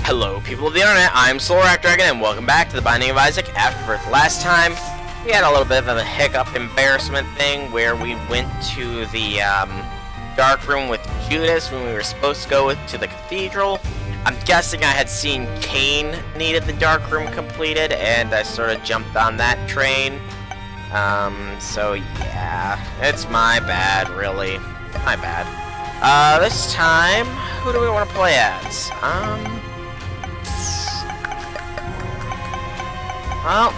Hello, people of the internet, I'm Dragon, and welcome back to the Binding of Isaac Afterbirth. Last time, we had a little bit of a hiccup embarrassment thing where we went to the dark room with Judas when we were supposed to go to the cathedral. I'm guessing I had seen Cain needed the dark room completed, and I sort of jumped on that train. So yeah, it's my bad, really. My bad. This time, who do we want to play as? Well,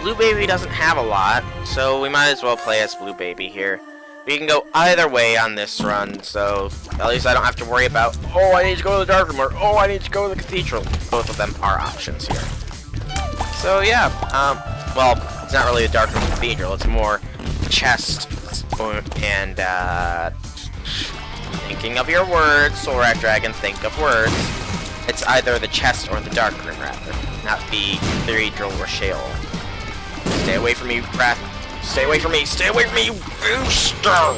Blue Baby doesn't have a lot, so we might as well play as Blue Baby here. We can go either way on this run, so at least I don't have to worry about, oh, I need to go to the dark room, or oh, I need to go to the cathedral. Both of them are options here. So yeah, well, it's not really the dark room cathedral, it's more chest and, thinking of your words, Soulrack Dragon, think of words. It's either the chest or the dark room, rather, not the cathedral or Sheol. Stay away from me, Wrath. Stay away from me! Stay away from me, you booster!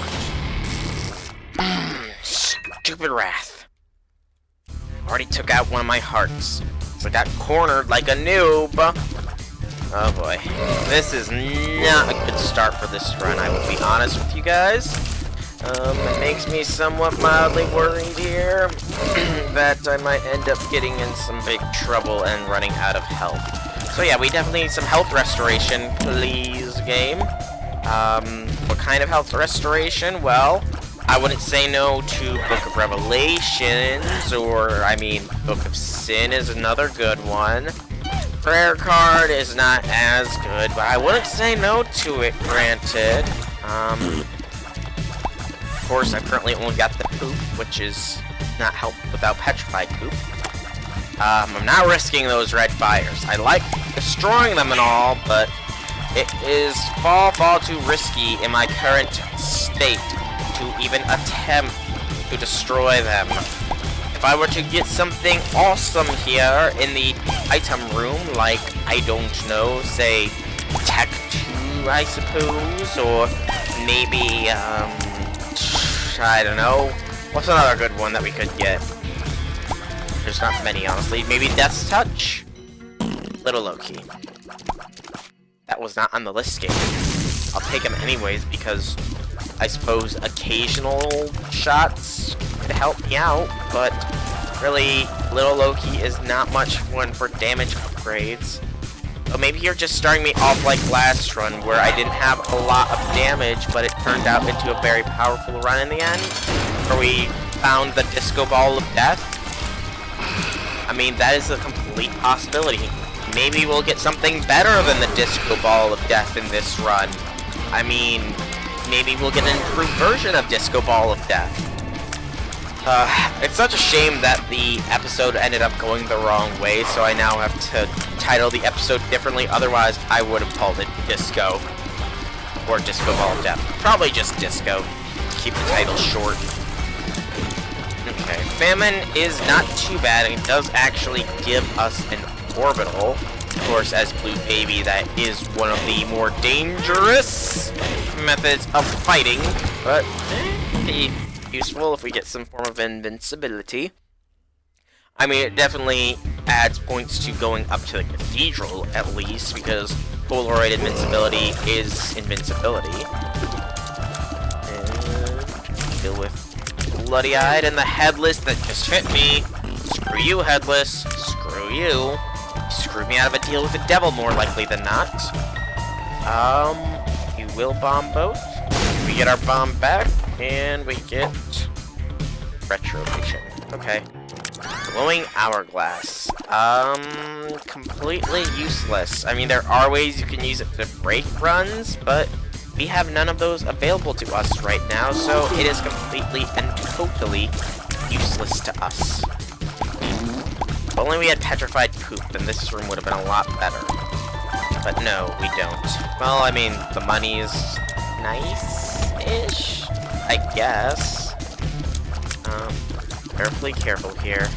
Stupid Wrath. Already took out one of my hearts. So I got cornered like a noob. Oh boy. This is not a good start for this run, I will be honest with you guys. It makes me somewhat mildly worried here that I might end up getting in some big trouble and running out of health. So yeah, we definitely need some health restoration, please, game. What kind of health restoration? Well, I wouldn't say no to Book of Revelations, or, I mean, Book of Sin is another good one. Prayer card is not as good, but I wouldn't say no to it, granted. Of course, I currently only got the poop, which is not help without petrified poop. I'm not risking those red fires. I like destroying them and all, but it is far too risky in my current state to even attempt to destroy them. If I were to get something awesome here in the item room, like, I don't know, say, Tech 2, I suppose, or maybe, I don't know. What's another good one that we could get? There's not many, honestly. Maybe Death's Touch? Little low-key. That was not on the list, game. I'll take them anyways, because I suppose occasional shots could help me out, but really, Little Loki is not much one for damage upgrades. So maybe you're just starting me off like last run, where I didn't have a lot of damage, but it turned out into a very powerful run in the end, where we found the Disco Ball of Death. I mean, that is a complete possibility. Maybe we'll get something better than the Disco Ball of Death in this run. I mean, maybe we'll get an improved version of Disco Ball of Death. It's such a shame that the episode ended up going the wrong way, so I now have to title the episode differently. Otherwise, I would have called it Disco. Or Disco Ball of Death. Probably just Disco. Keep the title short. Okay, Famine is not too bad, and it does actually give us an orbital. Of course, as Blue Baby, that is one of the more dangerous methods of fighting, but useful if we get some form of invincibility. I mean, it definitely adds points to going up to the cathedral, at least, because Polaroid invincibility is invincibility. And deal with Bloody-Eyed and the Headless that just hit me. Screw you, Headless. Screw you. Screwed me out of a deal with the devil, more likely than not. You will bomb both. We get our bomb back, and we get Retro Vision. Okay. Glowing Hourglass. Completely useless. I mean, there are ways you can use it to break runs, but we have none of those available to us right now, so it is completely and totally useless to us. If only we had Petrified Poop, then this room would have been a lot better. But no, we don't. Well, I mean, the money is nice-ish, I guess. Careful here.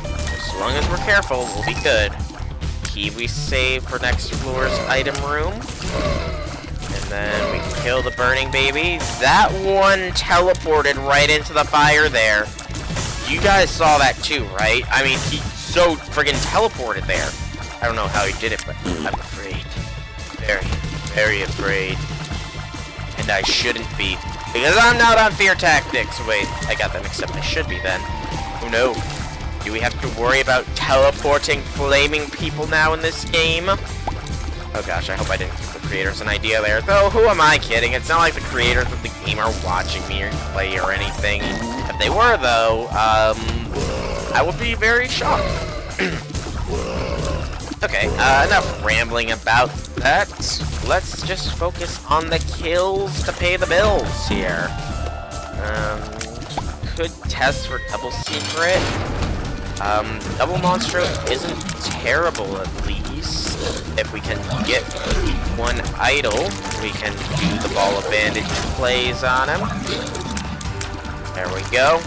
As long as we're careful, we'll be good. Key we save for next floor's item room. And then we can kill the burning baby. That one teleported right into the fire there. You guys saw that too, right? I mean, he so friggin' teleported there. I don't know how he did it, but I'm afraid. Very, very afraid. And I shouldn't be. Because I'm not on fear tactics. Wait, I got that mixed up. I should be then. Oh no. Do we have to worry about teleporting flaming people now in this game? Oh gosh, I hope I didn't give the creators an idea there. Though, who am I kidding? It's not like the creators of the game are watching me or play or anything. If they were, though, I would be very shocked. Okay, enough rambling about that. Let's just focus on the kills to pay the bills here. Could test for double secret. Double monstro isn't terrible, at least. If we can get one idle, we can do the ball of bandage plays on him. There we go.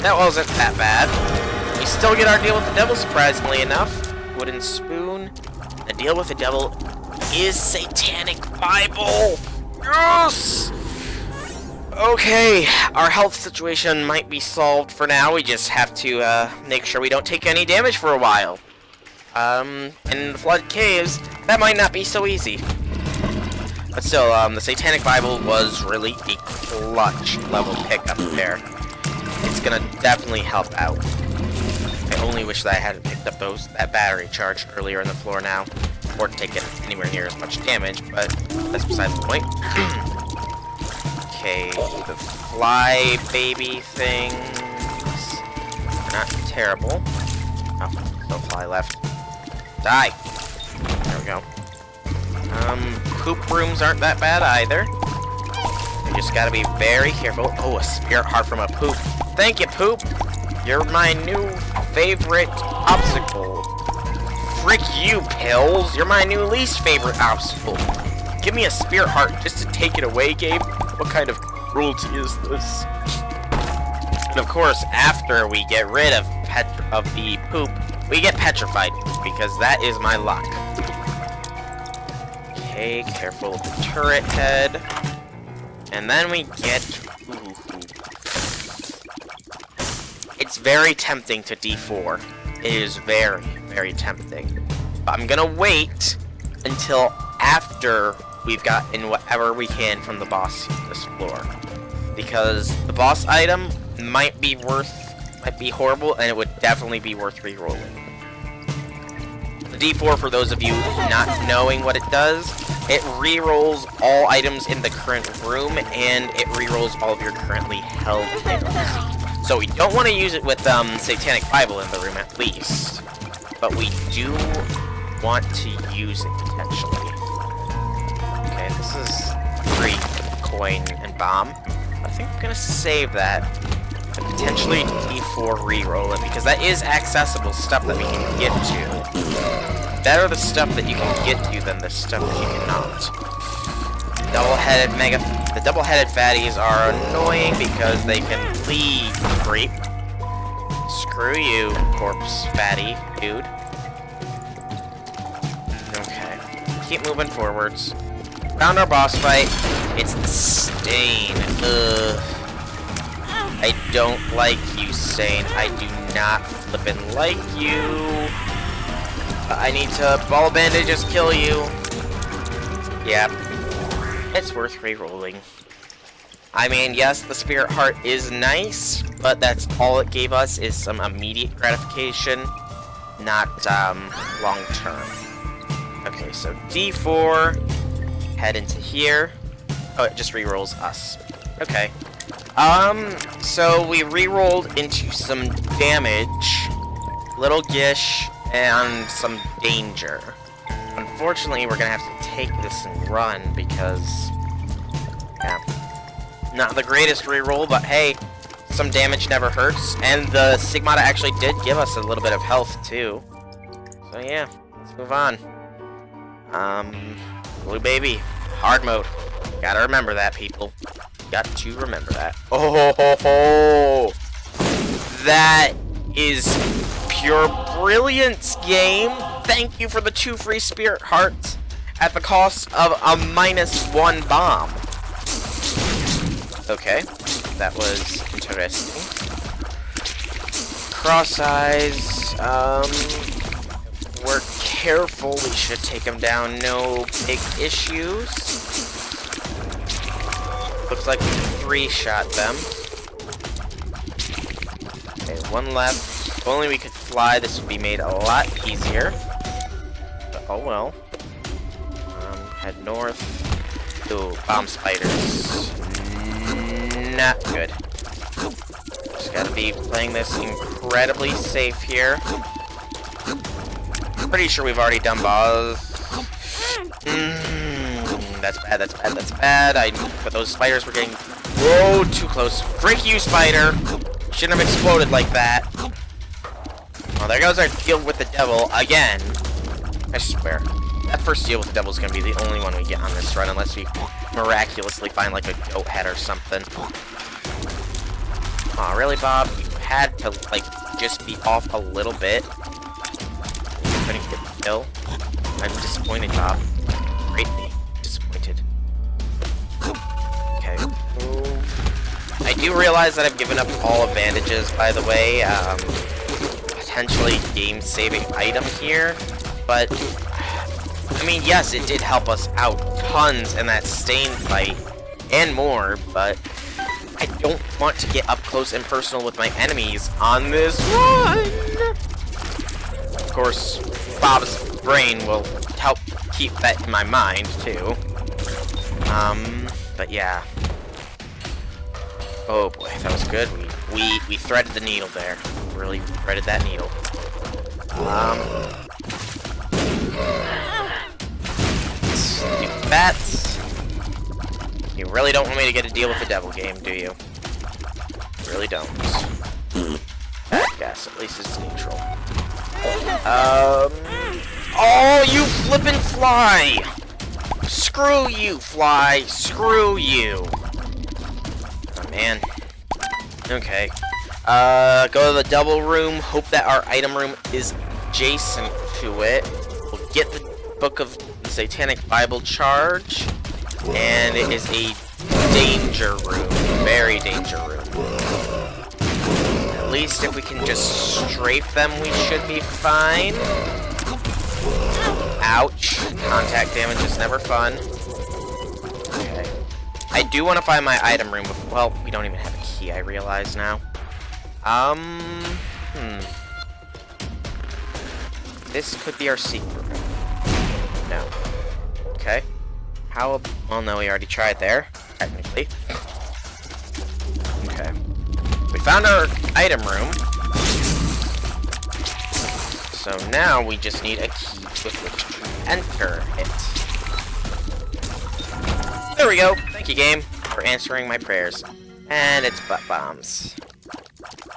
That wasn't that bad. We still get our deal with the devil, surprisingly enough. Wooden spoon. The deal with the devil is Satanic Bible. Yes! Okay, our health situation might be solved for now. We just have to make sure we don't take any damage for a while. In the Flood Caves, that might not be so easy. But still, the Satanic Bible was really a clutch level pickup there. It's gonna definitely help out. I only wish that I hadn't picked up that battery charge earlier in the floor now, or taken anywhere near as much damage, but that's beside the point. Okay, the fly baby things are not terrible. Oh, no fly left. Die! There we go. Poop rooms aren't that bad either. You just gotta be very careful. Oh, a spirit heart from a poop. Thank you, poop! You're my new favorite obstacle. Frick you, pills! You're my new least favorite obstacle. Give me a spirit heart just to take it away, Gabe. What kind of cruelty is this? And of course, after we get rid of the poop, we get petrified, because that is my luck. Okay, careful of the turret head. And then we get... Ooh. It's very tempting to D4. It is very, very tempting. But I'm gonna wait until after we've gotten whatever we can from the boss this floor. Because the boss item might be horrible, and it would definitely be worth re-rolling. The D4, for those of you not knowing what it does, it re-rolls all items in the current room, and it re-rolls all of your currently held items. So we don't want to use it with Satanic Bible in the room, at least. But we do want to use it, potentially. Okay, this is free coin and bomb. I think I'm going to save that. And potentially D4 re-roll it, because that is accessible stuff that we can get to. Better the stuff that you can get to than the stuff that you cannot. The double-headed fatties are annoying because they can bleed creep. Screw you, corpse fatty dude. Okay, keep moving forwards. Found our boss fight. It's the Stain. Ugh. I don't like you, Stain. I do not flippin' like you. I need to ball bandage, just kill you. Yeah, it's worth re-rolling. I mean, yes, the Spirit Heart is nice, but that's all it gave us is some immediate gratification, not long-term. Okay, so D4, head into here. Oh, it just re-rolls us. Okay. So we re-rolled into some damage, little gish, and some danger. Unfortunately, we're gonna have to take this and run because, yeah, not the greatest re-roll, but hey, some damage never hurts, and the Stigmata actually did give us a little bit of health too. So yeah, let's move on. Blue baby, hard mode. Gotta remember that, people. Got to remember that. Oh ho ho! That is pure brilliance, game. Thank you for the 2 free Spirit Hearts at the cost of a -1 bomb. Okay, that was interesting. cross eyes. We're careful. We should take him down. No big issues. Looks like we 3-shot them. Okay, one left. If only we could fly, this would be made a lot easier. But oh well. Head north. Ooh, bomb spiders. Not good. Just gotta be playing this incredibly safe here. Pretty sure we've already done balls. That's bad, that's bad, that's bad. But those spiders were getting... Whoa, too close. Frick you, spider! Shouldn't have exploded like that. Well, there goes our deal with the devil again. I swear. That first deal with the devil is going to be the only one we get on this run, unless we miraculously find, like, a goat head or something. Aw, really, Bob? You had to, like, just be off a little bit. You couldn't get the kill. I'm disappointed, Bob. Greatly disappointed. Okay. I do realize that I've given up all advantages, by the way. Potentially game-saving item here, but... I mean, yes, it did help us out tons in that stain fight, and more, but I don't want to get up close and personal with my enemies on this run! Of course, Bob's brain will help keep that in my mind, too. But yeah. Oh boy, that was good. We threaded the needle there. Really threaded that needle. Bats. You really don't want me to get a deal with the devil game, do you? Really don't. Yes, at least it's neutral. Oh, you flippin' fly! Screw you, fly! Screw you! Oh, man. Okay. Go to the double room. Hope that our item room is adjacent to it. We'll get the Book of the Satanic Bible Charge. And it is a danger room. Very danger room. At least if we can just strafe them, we should be fine. Ouch. Contact damage is never fun. Okay. I do want to find my item room. Well, we don't even have a key, I realize now. This could be our secret room. No. Okay. How... Well, no, we already tried there, technically. Okay. We found our item room. So now we just need a key with which to enter it. There we go. Thank you, game, for answering my prayers. And it's butt bombs.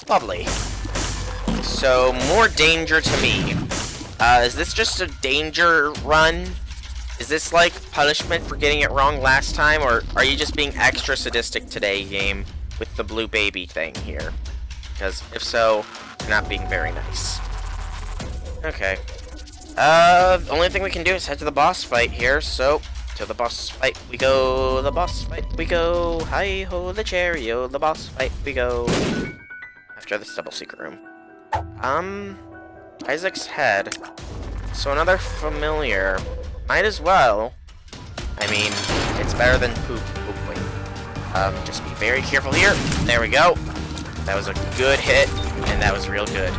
Lovely. So, more danger to me. Is this just a danger run? Is this like punishment for getting it wrong last time, or are you just being extra sadistic today, game, with the blue baby thing here? Because if so, you're not being very nice. Okay. The only thing we can do is head to the boss fight here, so to the boss fight we go, the boss fight we go, hi-ho the cherry-o, the boss fight we go. After this double secret room. Isaac's head. So another familiar. Might as well. I mean, it's better than poop. Oh, wait. Just be very careful here. There we go. That was a good hit, and that was real good.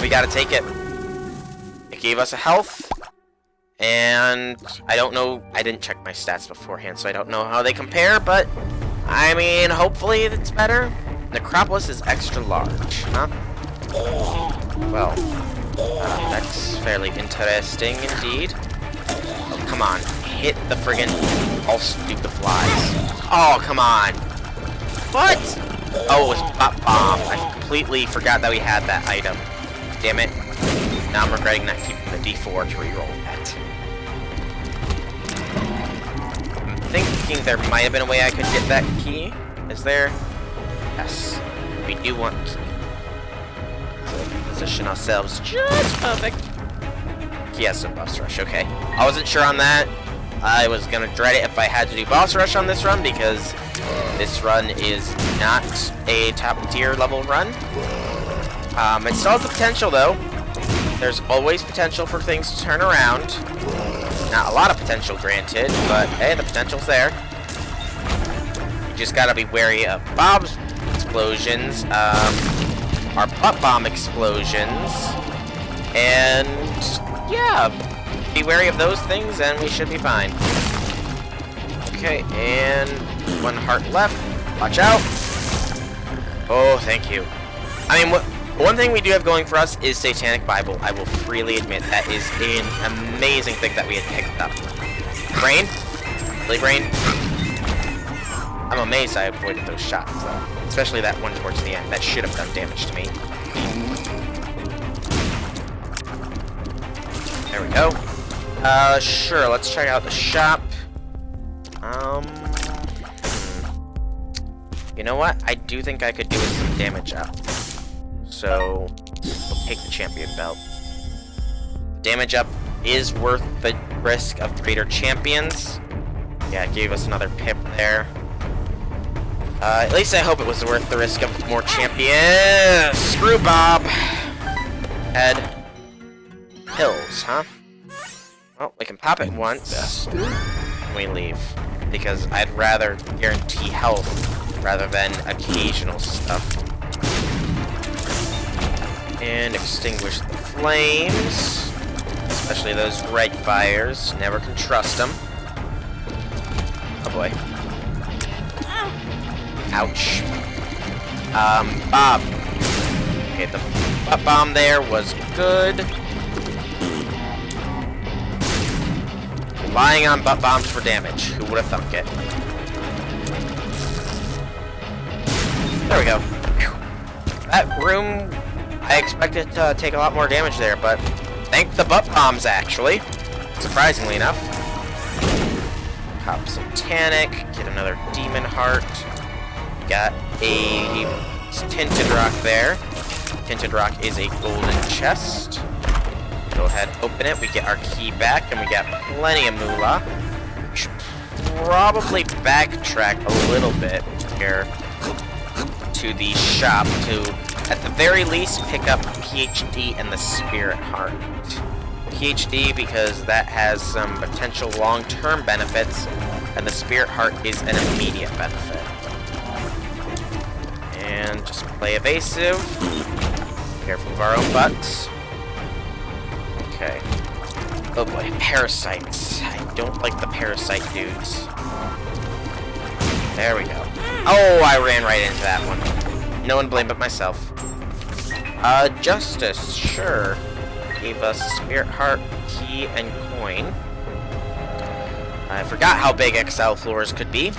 We gotta take it. It gave us a health, and I don't know. I didn't check my stats beforehand, so I don't know how they compare, but I mean, hopefully it's better. Necropolis is extra large, huh? Well, that's fairly interesting indeed. Oh, come on. Hit the friggin' pulse, do the flies. Oh, come on. What? Oh, it was Pop Bomb. I completely forgot that we had that item. Damn it. Now I'm regretting not keeping the D4 to reroll that. I'm thinking there might have been a way I could get that key. Is there? Yes. We do want a key. So we can position ourselves just perfect. Yes, a boss rush. Okay. I wasn't sure on that. I was gonna dread it if I had to do boss rush on this run, because this run is not a top tier level run. It still has the potential, though. There's always potential for things to turn around. Not a lot of potential, granted, but hey, the potential's there. You just gotta be wary of Bob's explosions, our butt bomb explosions, and yeah, be wary of those things, and we should be fine. Okay, and 1 heart left. Watch out. Oh, thank you. I mean, one thing we do have going for us is Satanic Bible. I will freely admit that is an amazing thing that we had picked up. Brain? Really, Brain? I'm amazed I avoided those shots, though. Especially that one towards the end. That should have done damage to me. There we go. Sure, let's check out the shop. You know what? I do think I could do with some damage up. So, we'll take the champion belt. Damage up is worth the risk of greater champions. Yeah, it gave us another pip there. At least I hope it was worth the risk of more champions. Screw Bob. Head. Pills, huh? Well, we can pop it once. We leave. Because I'd rather guarantee health rather than occasional stuff. And extinguish the flames. Especially those red fires. Never can trust them. Oh boy. Ouch. Bob. Okay, the butt bomb there was good. Relying on butt bombs for damage. Who would have thunk it? There we go. Whew. That room, I expected to take a lot more damage there, but thank the butt bombs, actually. Surprisingly enough. Pop Satanic. Get another Demon Heart. Got a Tinted Rock there. Tinted Rock is a golden chest. Go ahead, open it. We get our key back, and we got plenty of moolah. Should probably backtrack a little bit here to the shop to, at the very least, pick up PhD and the Spirit Heart. PhD because that has some potential long-term benefits, and the Spirit Heart is an immediate benefit. And just play evasive. Careful of our own butts. Okay. Oh boy, parasites. I don't like the parasite dudes. There we go. Oh, I ran right into that one. No one blame but myself. Justice, sure. Gave us a Spirit Heart, key, and coin. I forgot how big XL floors could be.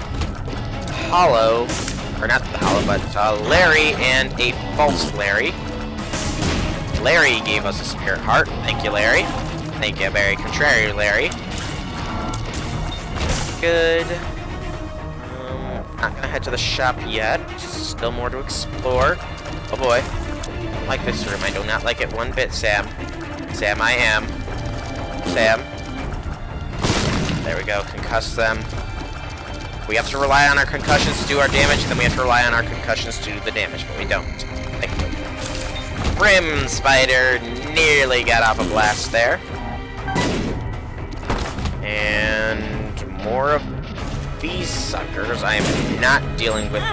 Hollow, or not the Hollow, but Larry and a false Larry. Larry gave us a Spirit Heart. Thank you, Larry. Thank you, very contrary, Larry. Good. Not gonna head to the shop yet. Still more to explore. Oh boy. I don't like this room. I do not like it one bit, Sam. Sam, I am. Sam. There we go. Concuss them. We have to rely on our concussions to do our damage, then we have to rely on our concussions to do the damage, but we don't. Thankfully. Brim Spider nearly got off a blast there. And more of these suckers I am not dealing with.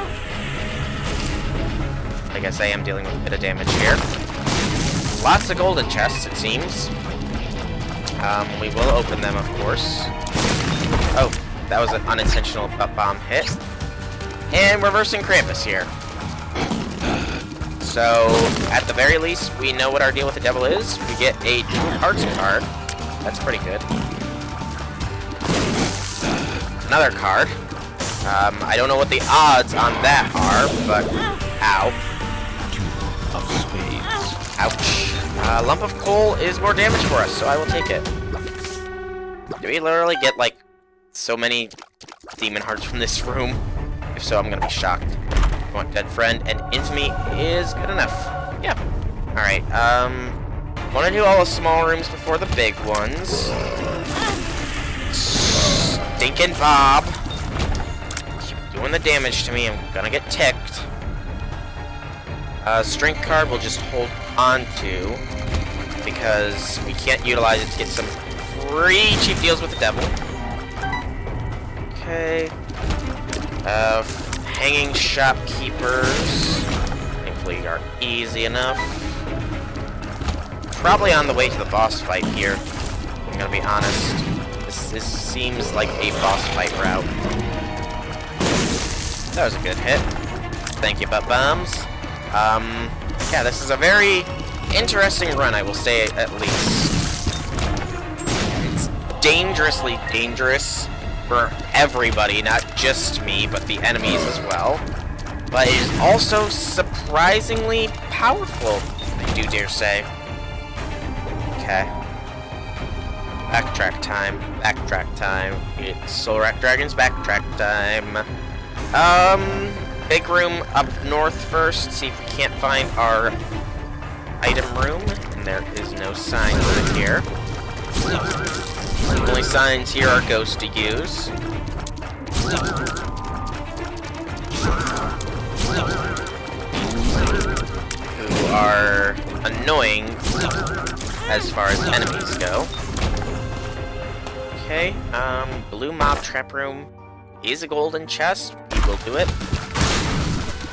I guess I am dealing with a bit of damage here. Lots of golden chests, it seems. We will open them, of course. Oh, that was an unintentional butt bomb hit. And reversing Krampus here. So, at the very least, we know what our deal with the devil is. We get a True Hearts card. That's pretty good. Another card. I don't know what the odds on that are, but... Ow. Of spades. Ouch. Lump of coal is more damage for us, so I will take it. Do we literally get, like, so many demon hearts from this room? If so, I'm gonna be shocked. I want Dead Friend, and Infamy is good enough. Yeah. Alright, wanna do all the small rooms before the big ones. Stinkin' Bob. Keep doing the damage to me, I'm gonna get ticked. Strength card we'll just hold on to, because we can't utilize it to get some pretty cheap deals with the devil. Okay. Hanging shopkeepers. Thankfully are easy enough. Probably on the way to the boss fight here. I'm gonna be honest. This seems like a boss fight route. That was a good hit. Thank you, butt bombs. Yeah, this is a very interesting run, I will say at least. It's dangerously dangerous for everybody, not just me, but the enemies as well. But it is also surprisingly powerful, I do dare say. Okay. Backtrack time. Backtrack time. It's Soulrack Dragon's backtrack time. Big room up north first. See if we can't find our item room. And there is no sign over here. The only signs here are ghosts to use. Who are annoying as far as enemies go. Okay, blue mob trap room is a golden chest. We will do it.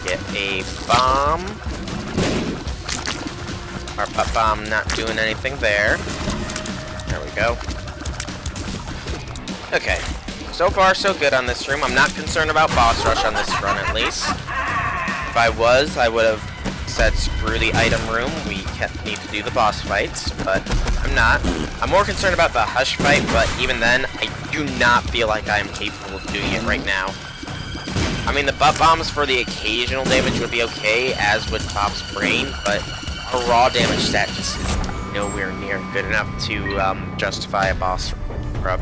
Get a bomb. Our butt bomb not doing anything there. There we go. Okay, so far so good on this room. I'm not concerned about boss rush on this run at least. If I was, I would have said screw the item room. We need to do the boss fights, but I'm not. I'm more concerned about the hush fight, but even then, I do not feel like I am capable of doing it right now. I mean, the butt bombs for the occasional damage would be okay, as would Pop's brain, but a raw damage stat just is nowhere near good enough to justify a boss or a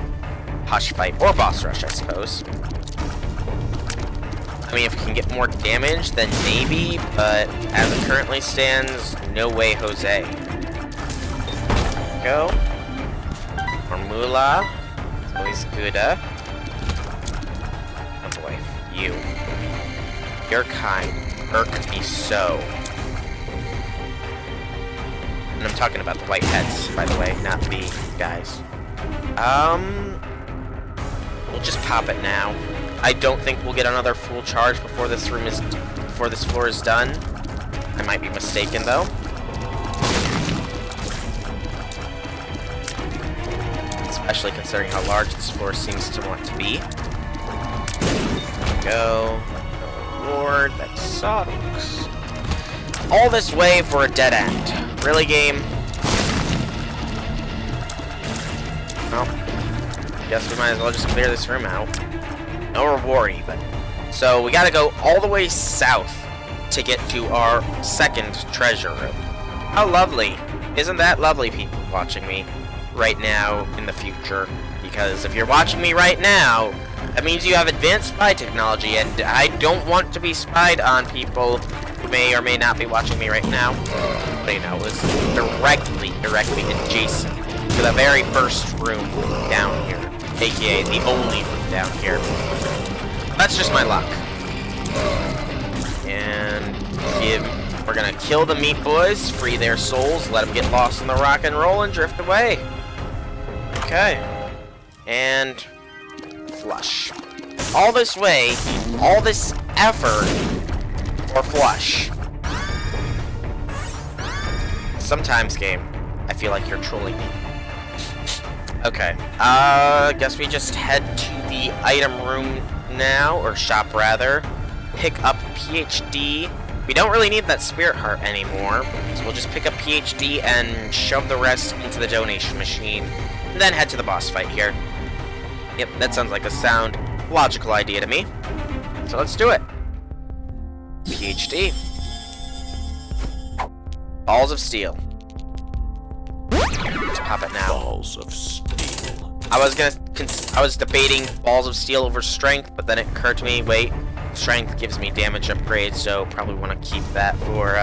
hush fight, or boss rush, I suppose. I mean, if we can get more damage, then maybe, but as it currently stands, no way, Jose. Go. Formula. It's always good, Oh boy, you. Your kind irk me so. And I'm talking about the whiteheads, by the way, not the guys. We'll just pop it now. I don't think we'll get another full charge before this floor is done. I might be mistaken though. Especially considering how large this floor seems to want to be. Go. Lord, that sucks. All this way for a dead end. Really, game? Well, guess we might as well just clear this room out. No reward even. So we gotta go all the way south to get to our second treasure room. How lovely. Isn't that lovely, people watching me right now in the future? Because if you're watching me right now, that means you have advanced spy technology, and I don't want to be spied on people who may or may not be watching me right now. But you know, it was directly adjacent to the very first room down here. AKA the only room down here. That's just my luck. And we're gonna kill the meat boys, free their souls, let them get lost in the rock and roll, and drift away. Okay. And flush. All this way, all this effort for flush. Sometimes, game, I feel like you're trolling me. Okay, guess we just head to the item room now, or shop rather. Pick up PhD. We don't really need that spirit heart anymore, so we'll just pick up PhD and shove the rest into the donation machine, and then head to the boss fight here. Yep, that sounds like a sound, logical idea to me. So let's do it. PhD. Balls of steel. Let's pop it now. Balls of steel. I was debating balls of steel over strength, but then it occurred to me, wait, strength gives me damage upgrade, so probably want to keep that for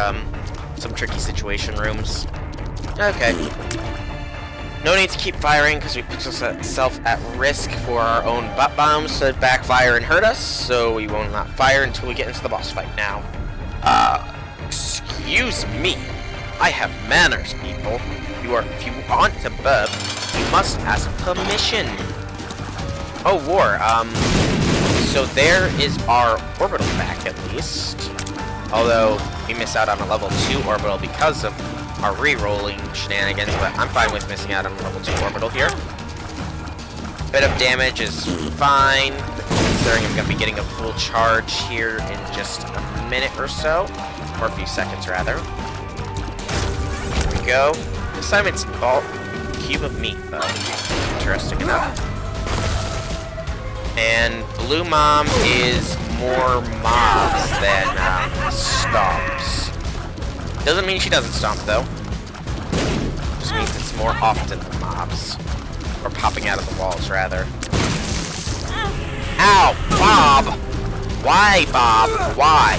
some tricky situation rooms. Okay. No need to keep firing because we put ourselves at risk for our own butt bombs to backfire and hurt us, so we will not fire until we get into the boss fight now. Excuse Excuse me. I have manners, people. If you want to burp, you must ask permission. Oh, war. So there is our orbital back, at least. Although, we miss out on a level 2 orbital because of our re-rolling shenanigans, but I'm fine with missing out on a level 2 orbital here. Bit of damage is fine, considering I'm going to be getting a full charge here in just a minute or so. Or a few seconds, rather. Here we go. This time it's cube of meat, though. Interesting enough. And Blue Mom is more mobs than stomps. Doesn't mean she doesn't stomp, though. Just means it's more often than mobs. Or popping out of the walls, rather. Ow! Bob! Why, Bob? Why?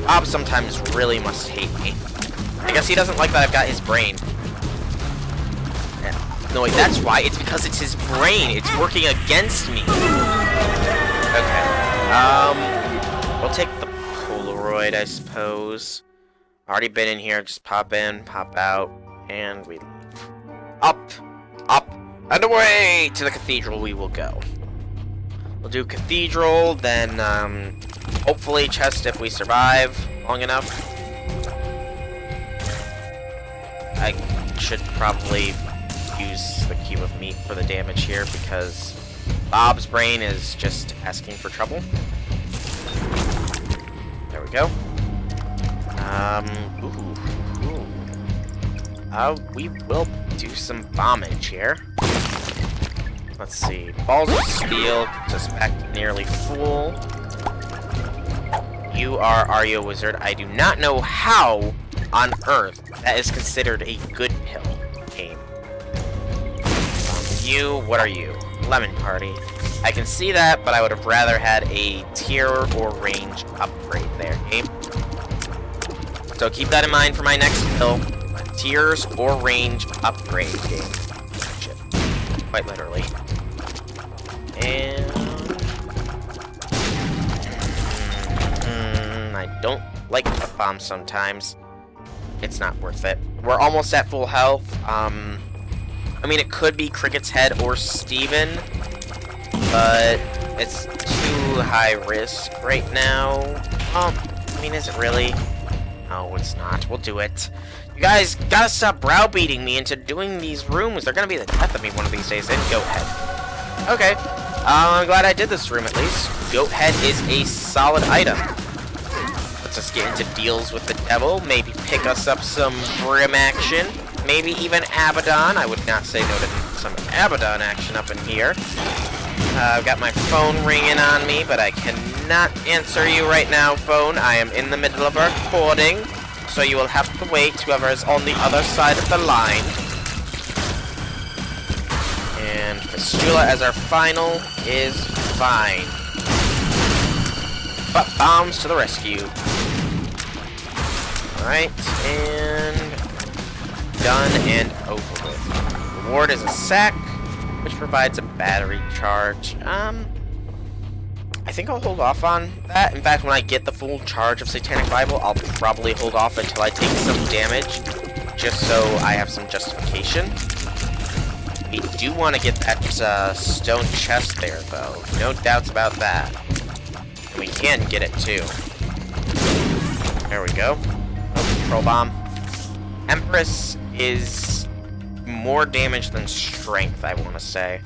Bob sometimes really must hate me. I guess he doesn't like that I've got his brain. No, wait, that's why. It's because it's his brain. It's working against me. Okay. We'll take the Polaroid, I suppose. Already been in here. Just pop in, pop out, and we leave. Up, up, and away to the cathedral we will go. We'll do cathedral, then, hopefully chest if we survive long enough. I should probably use the cube of meat for the damage here because Bob's brain is just asking for trouble. There we go. We will do some bombage here. Let's see. Balls of steel, suspect nearly full. Are you a wizard? I do not know how on earth that is considered a good pill game. What are you? Lemon Party. I can see that, but I would have rather had a tier or range upgrade there, game. So keep that in mind for my next pill. Tiers or range upgrade game. Shit. Quite literally. And I don't like the bomb sometimes. It's not worth it. We're almost at full health. I mean, it could be Cricket's Head or Steven, but it's too high risk right now. I mean, is it really? No, it's not. We'll do it. You guys gotta stop browbeating me into doing these rooms. They're gonna be the death of me one of these days. And Goat Head. Okay. I'm glad I did this room at least. Goat Head is a solid item. Let's just get into deals with the devil. Maybe pick us up some Brim action. Maybe even Abaddon. I would not say no to some Abaddon action up in here. I've got my phone ringing on me, but I cannot answer you right now, phone. I am in the middle of a recording, so you will have to wait, whoever is on the other side of the line. And Fistula as our final is fine. But bombs to the rescue. Alright, and done and over with. Reward is a sack, which provides a battery charge. I think I'll hold off on that. In fact, when I get the full charge of Satanic Bible, I'll probably hold off until I take some damage, just so I have some justification. We do want to get that stone chest there, though. No doubts about that. And we can get it, too. There we go. Oh, control bomb. Empress is more damage than strength, I want to say.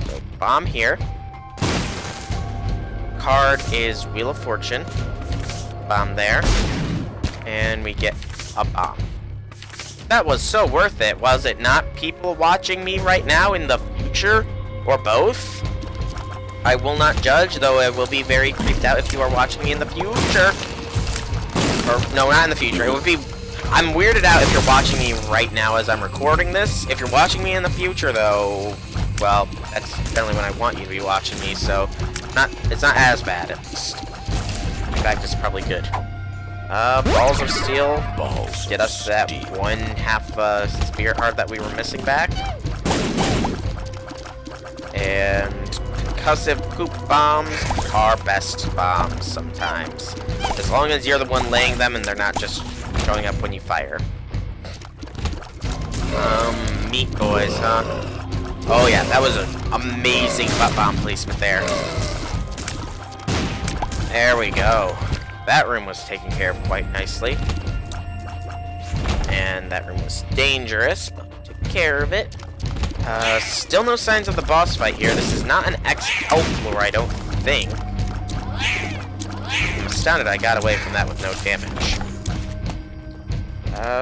So, bomb here. Card is Wheel of Fortune. Bomb there. And we get a bomb. That was so worth it, was it not? People watching me right now in the future? Or both? I will not judge, though I will be very creeped out if you are watching me in the future. Or, no, not in the future. It would be... I'm weirded out if you're watching me right now as I'm recording this. If you're watching me in the future, though, well, that's generally when I want you to be watching me, so it's not as bad, at least. In fact, it's probably good. Balls of Steel. Get us that one half Spirit Heart that we were missing back. And concussive poop bombs are best bombs sometimes. As long as you're the one laying them and they're not just showing up when you fire. Meat boys, huh? Oh yeah, that was an amazing butt bomb placement there. There we go. That room was taken care of quite nicely. And that room was dangerous, but we took care of it. Still no signs of the boss fight here. This is not an X-Health floor, I don't think. I'm astounded I got away from that with no damage.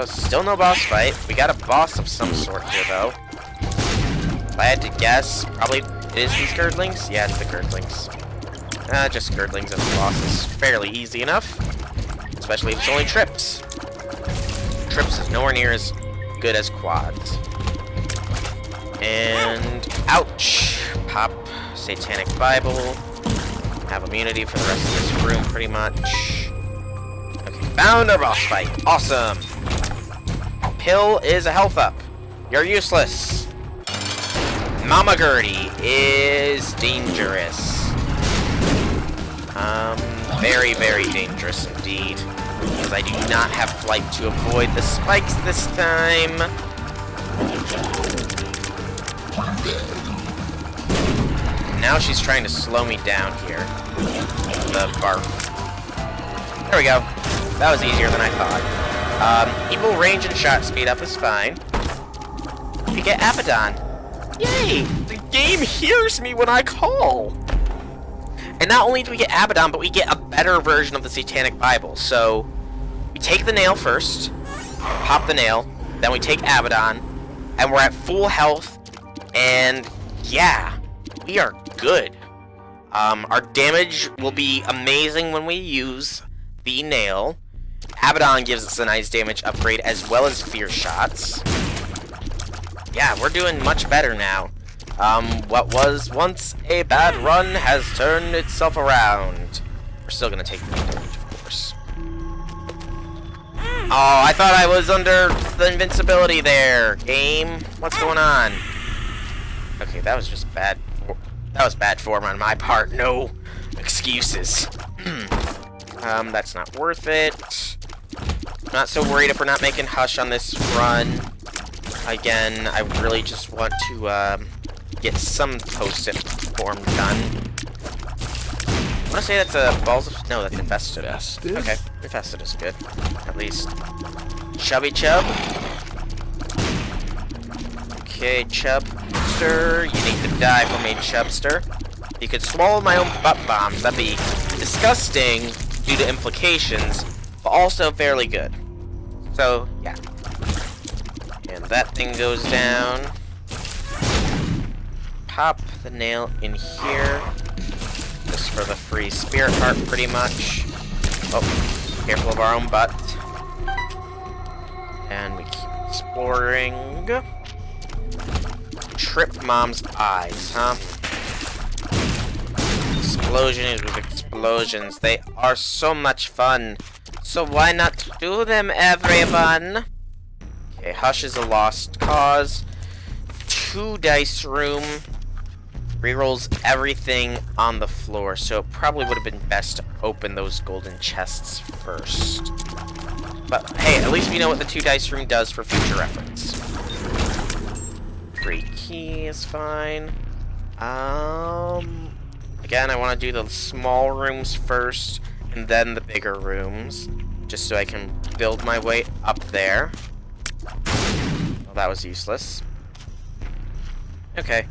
Still no boss fight. We got a boss of some sort here, though. If I had to guess, probably it is these Girdlings? Yeah, it's the Girdlings. Just Girdlings as a boss is fairly easy enough. Especially if it's only Trips. Trips is nowhere near as good as Quads. And ouch! Pop Satanic Bible. Have immunity for the rest of this room, pretty much. Okay, found our boss fight. Awesome! Pill is a health up. You're useless. Mama Gertie is dangerous. Very, very dangerous indeed. Because I do not have flight to avoid the spikes this time. Now she's trying to slow me down here. The barf. There we go. That was easier than I thought. Evil range and shot speed up is fine. We get Abaddon. Yay! The game hears me when I call! And not only do we get Abaddon, but we get a better version of the Satanic Bible. So, we take the nail first, pop the nail, then we take Abaddon, and we're at full health, and yeah, we are good. Our damage will be amazing when we use the nail. Abaddon gives us a nice damage upgrade as well as fear shots. Yeah, we're doing much better now. What was once a bad run has turned itself around. We're still gonna take the damage, of course. Oh, I thought I was under the invincibility there. Game, what's going on? Okay, that was just bad. That was bad form on my part. No excuses. That's not worth it. Not so worried if we're not making Hush on this run. Again, I really just want to get some post-it form done. I want to say that's a Balls of... No, that's Infested. Okay, Infested is good. At least. Chubby Chub. Okay, Chubster. You need to die for me, Chubster. You could swallow my own butt bombs. That'd be disgusting due to implications, but also fairly good. So, yeah. And that thing goes down. Pop the nail in here. Just for the free spirit heart, pretty much. Oh, careful of our own butt. And we keep exploring. Trip Mom's eyes, huh? Explosions with explosions. They are so much fun. So why not do them, everyone? Okay, Hush is a lost cause. 2 dice room. Rerolls everything on the floor, so it probably would have been best to open those golden chests first. But hey, at least we know what the 2 dice room does for future reference. Free key is fine. Again, I want to do the small rooms first, and then the bigger rooms, just so I can build my way up there. Well, that was useless. Okay.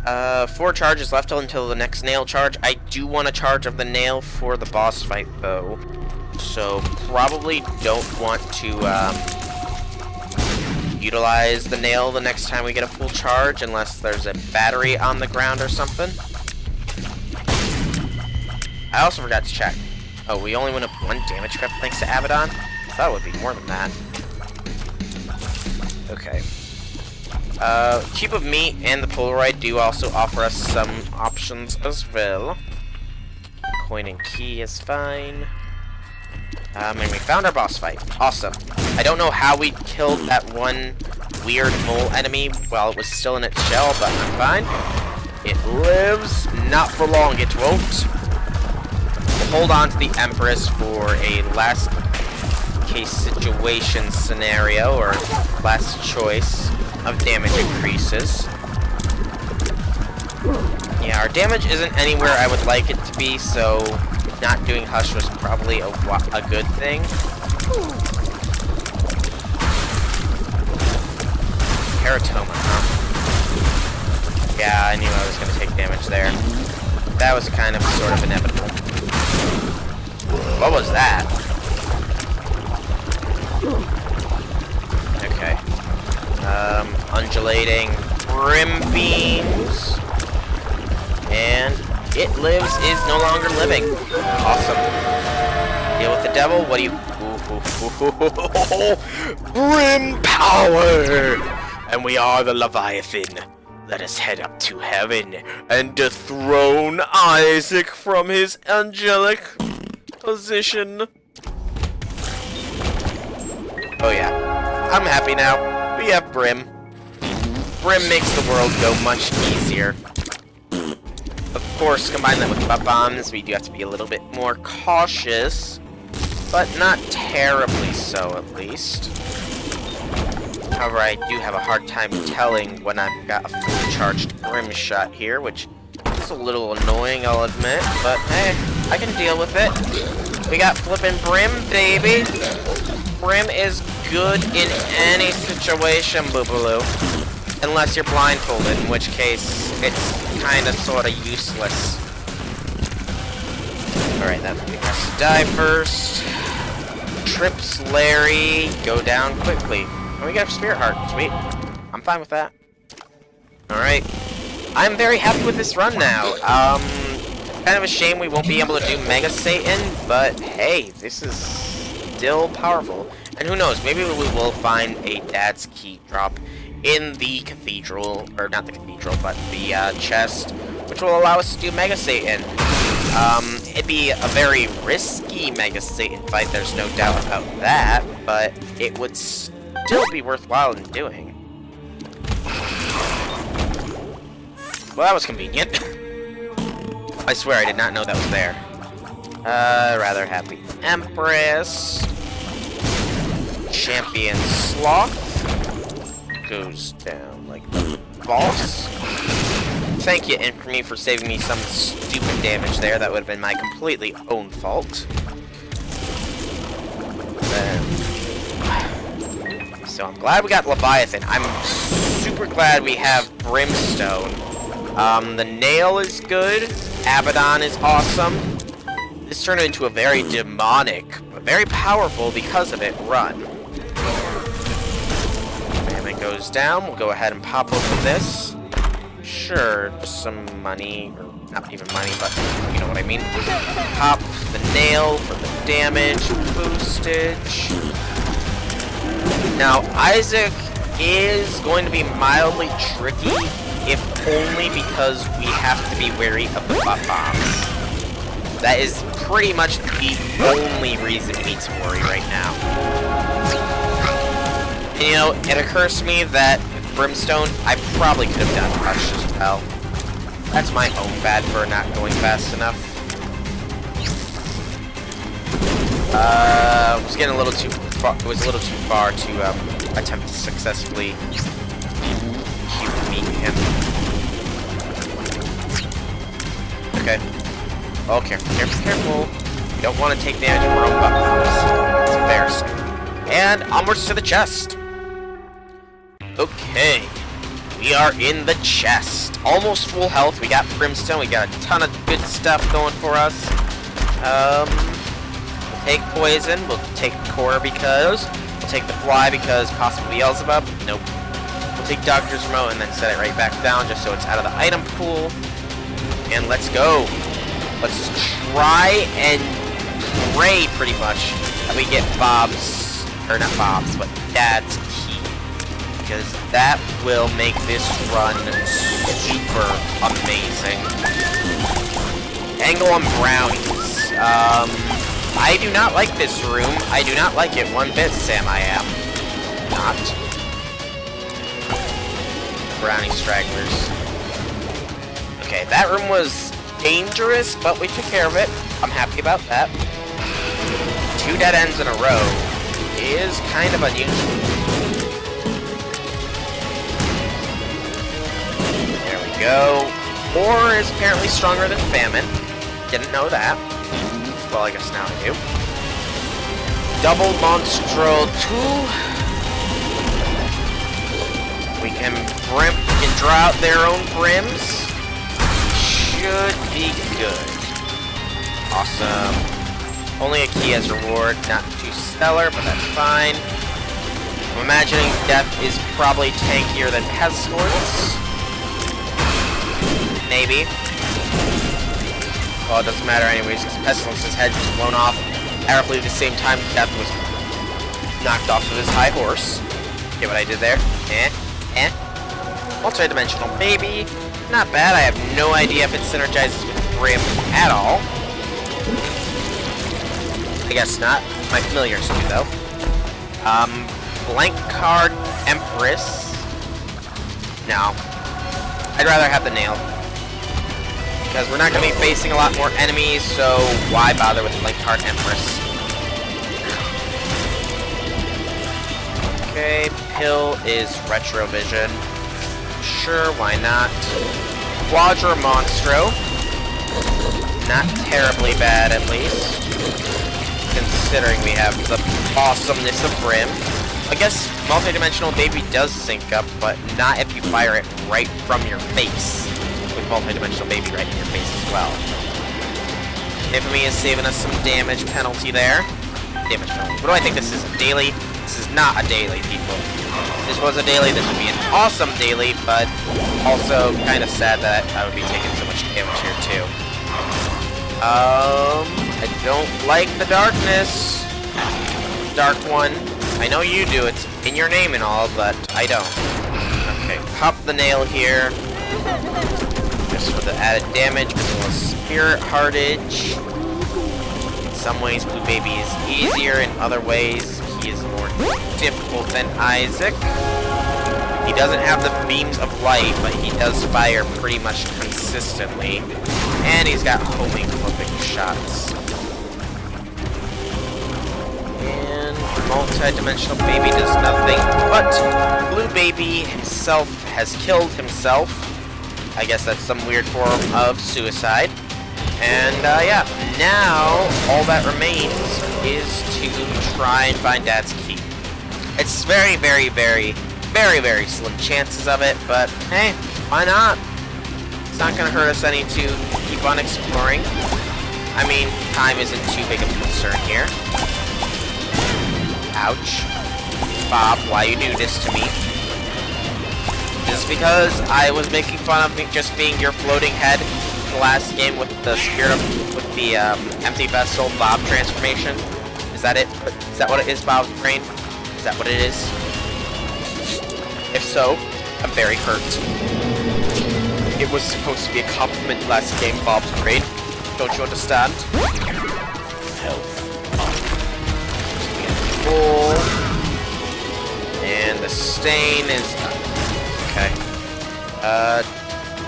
4 charges left until the next nail charge. I do want a charge of the nail for the boss fight, though. So, probably don't want to, utilize the nail the next time we get a full charge, unless there's a battery on the ground or something. I also forgot to check. Oh, we only went up 1 damage crit thanks to Abaddon? I thought it would be more than that. Okay. Cube of Meat and the Polaroid do also offer us some options as well. Coin and key is fine. And we found our boss fight. Awesome. I don't know how we killed that one weird mole enemy while it was still in its shell, but I'm fine. It lives. Not for long, it won't. We'll hold on to the Empress for a last case situation scenario, or last choice of damage increases. Yeah, our damage isn't anywhere I would like it to be, so not doing Hush was probably a good thing. Teratoma, huh? Yeah, I knew I was going to take damage there. That was kind of sort of inevitable. What was that? Okay. Undulating Brim Beams. And it lives is no longer living. Awesome. Deal with the devil. What do you... Brim power! And we are the Leviathan. Let us head up to heaven and dethrone Isaac from his angelic position. Oh yeah. I'm happy now. We have Brim. Brim makes the world go much easier. Of course, combine that with butt bombs, we do have to be a little bit more cautious, but not terribly so, at least. However, I do have a hard time telling when I've got a fully charged Brim shot here, which is a little annoying, I'll admit, but hey, I can deal with it. We got flippin' Brim, baby. Brim is good in any situation, boobaloo. Unless you're blindfolded, in which case it's kinda sorta useless. Alright, that would be best to die first. Trips Larry, go down quickly. And we got a Spirit Heart, sweet. I'm fine with that. Alright. I'm very happy with this run now. Kind of a shame we won't be able to do Mega Satan, but hey, this is still powerful. And who knows, maybe we will find a Dad's Key drop in the cathedral, or not the cathedral, but the chest, which will allow us to do Mega Satan. It'd be a very risky Mega Satan fight, there's no doubt about that, but it would still be worthwhile in doing. Well, that was convenient. I swear I did not know that was there. Rather happy. Empress. Champion Sloth. Goes down like the boss. Thank you, Infamy, for saving me some stupid damage there. That would have been my completely own fault. So I'm glad we got Leviathan. I'm super glad we have Brimstone. The Nail is good. Abaddon is awesome. This turned into a very demonic, but very powerful because of it, run. Goes down. We'll go ahead and pop open this. Sure, just some money, or not even money, but you know what I mean. Pop the Nail for the damage, boostage. Now, Isaac is going to be mildly tricky, if only because we have to be wary of the butt bombs. That is pretty much the only reason we need to worry right now. And, you know, it occurs to me that with Brimstone, I probably could have done Hush as well. That's my own bad for not going fast enough. It was getting a little too far. It was a little too far to attempt to successfully meet him. Okay. Oh, careful. You don't want to take damage from our own buttons. It's embarrassing. And onwards to the chest. Okay, we are in the chest. Almost full health. We got Brimstone. We got a ton of good stuff going for us. We'll take Poison. We'll take Core because. We'll take the Fly because possibly Beelzebub. Nope. We'll take Doctor's Remote and then set it right back down just so it's out of the item pool. And let's go. Let's try and pray pretty much that we get Bob's, or not Bob's, but Dad's Key. Because that will make this run super amazing. Angle on brownies. I do not like this room. I do not like it one bit, Sam. I am not. Brownie stragglers. Okay, that room was dangerous, but we took care of it. I'm happy about that. 2 dead ends in a row is kind of unusual. There we go. War is apparently stronger than famine. Didn't know that. Well, I guess now I do. Double Monstro 2. We can draw out their own brims. Should be good. Awesome. Only a key as reward, not too stellar, but that's fine. I'm imagining Death is probably tankier than Pestilence. Maybe. Well, it doesn't matter anyways, because Pestilence's head was blown off at roughly the same time Death was knocked off of his high horse. Get what I did there? Multi-dimensional baby. Not bad. I have no idea if it synergizes with Brim at all. I guess not. My familiars do, though. Blank card Empress. No. I'd rather have the nail. Because we're not going to be facing a lot more enemies, so why bother with Blank card Empress? Okay, Pill is Retrovision. Sure, why not? Quadra Monstro. Not terribly bad, at least. Considering we have the awesomeness of Brim. I guess Multidimensional Baby does sync up, but not if you fire it right from your face. With Multidimensional Baby right in your face as well. Infamy is saving us some damage penalty there. Damage penalty. What do I think this is? A daily? This is not a daily, people. If this was a daily, this would be an awesome daily, but also kind of sad that I would be taking so much damage here too. I don't like the darkness. Dark one. I know you do, it's in your name and all, but I don't. Okay, pop the nail here. Just for the added damage, because it was Spirit Heartage. In some ways, Blue Baby is easier, in other ways, he is more difficult than Isaac. He doesn't have the beams of light, but he does fire pretty much consistently. And he's got homing flipping shots. And Multi-Dimensional Baby does nothing, but Blue Baby himself has killed himself. I guess that's some weird form of suicide. And yeah, now all that remains is to try and find Dad's key. It's very, very, very, very, very slim chances of it, but hey, why not? It's not going to hurt us any to keep on exploring. I mean, time isn't too big of a concern here. Ouch. Bob, why you do this to me? Just because I was making fun of me just being your floating head in the last game with the spirit of, with the empty vessel Bob transformation. Is that it? Is that what it is, Bob's brain? Is that what it is? If so, I'm very hurt. It was supposed to be a compliment last game, Bob's brain. Don't you understand? Health. Full. And the stain is done. Okay.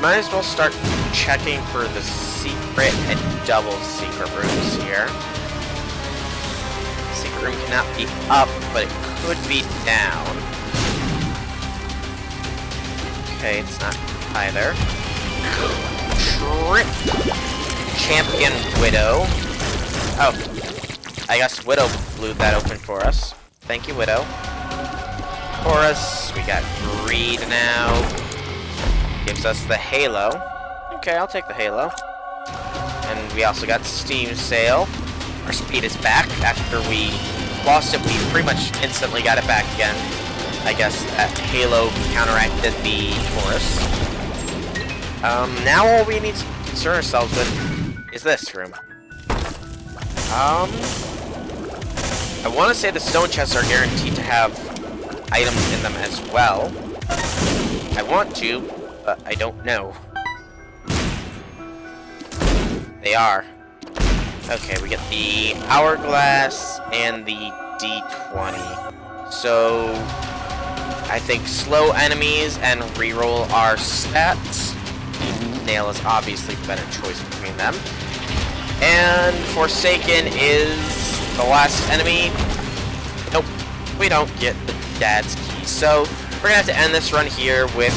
Might as well start checking for the secret and double secret rooms here. Secret room cannot be up, but it could be down. Okay, it's not either. Trip. Champion Widow. Oh. I guess Widow blew that open for us. Thank you, Widow. Chorus. We got Greed now. Gives us the Halo. Okay, I'll take the Halo. And we also got Steam Sale. Our speed is back. After we lost it, we pretty much instantly got it back again. I guess that Halo counteracted the Chorus. Now all we need to concern ourselves with is this room. I want to say the stone chests are guaranteed to have items in them as well. I want to, but I don't know. They are. Okay, we get the Hourglass and the D20. So, I think slow enemies and reroll our stats. Nail is obviously the better choice between them. And Forsaken is the last enemy. Nope, we don't get the dad's key. So we're gonna have to end this run here with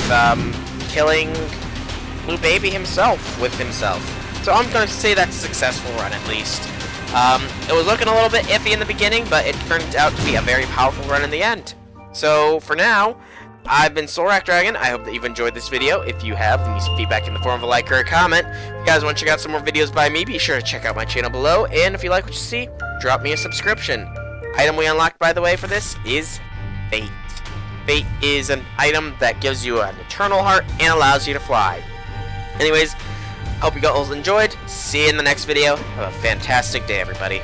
killing Blue Baby himself with himself. So I'm gonna say that's a successful run at least. It was looking a little bit iffy in the beginning, but it turned out to be a very powerful run in the end. So for now, I've been Soulrack Dragon. I hope that you've enjoyed this video. If you have, leave me some feedback in the form of a like or a comment. If you guys want to check out some more videos by me, be sure to check out my channel below. And if you like what you see, drop me a subscription. Item we unlocked, by the way, for this is Fate. Fate is an item that gives you an eternal heart and allows you to fly. Anyways, hope you guys enjoyed. See you in the next video. Have a fantastic day, everybody.